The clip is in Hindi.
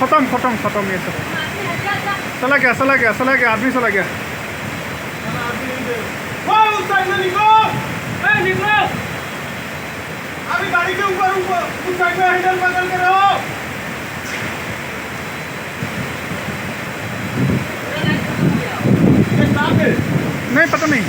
खत्म खत्म खत्म ये सब चला गया आदमी चला गया। उस साइड में निकलो, निकलो अभी गाड़ी के ऊपर उस साइड में हैंडल पकड़ के रहो। नहीं पता नहीं।